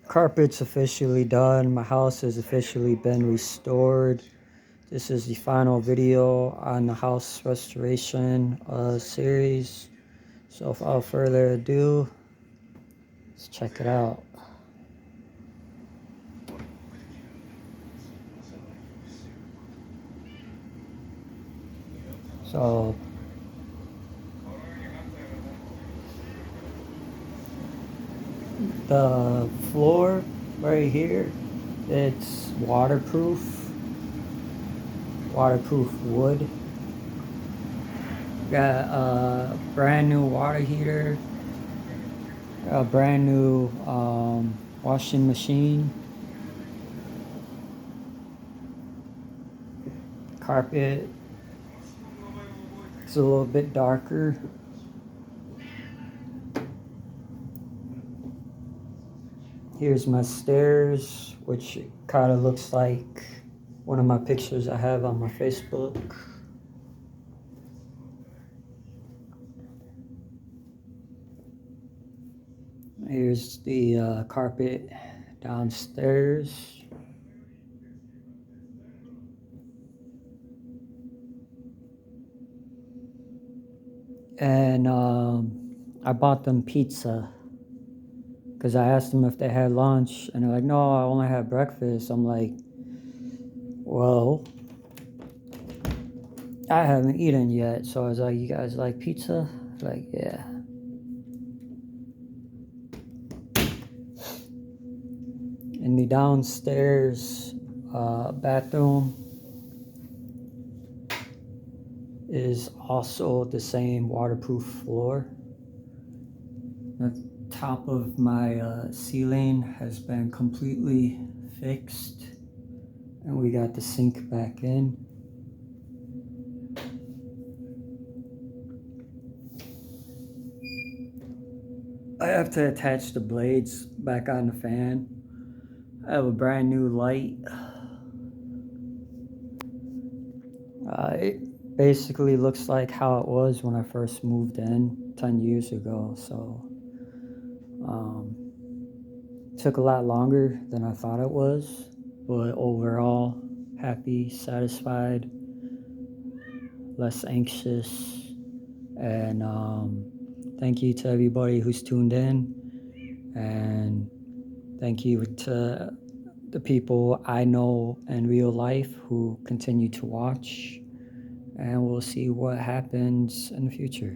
Carpet's officially done. My house has officially been restored. This is the final video on the house restoration series. So without further ado, let's check it out. So the floor right here, it's waterproof wood. Got a brand new water heater, a brand new washing machine. Carpet, it's a little bit darker. Here's my stairs, which kind of looks like one of my pictures I have on my Facebook. Here's the carpet downstairs. And I bought them pizza because I asked them if they had lunch, and they're like, no, I only had breakfast. I'm like, well, I haven't eaten yet. So I was like, you guys like pizza? Like, yeah. In the downstairs bathroom is also the same waterproof floor. The top of my ceiling has been completely fixed, and we got the sink back in. I have to attach the blades back on the fan. I have a brand new light. It basically looks like how it was when I first moved in 10 years ago. So took a lot longer than I thought it was, but overall happy, satisfied, less anxious, and thank you to everybody who's tuned in, and thank you to the people I know in real life who continue to watch, and we'll see what happens in the future.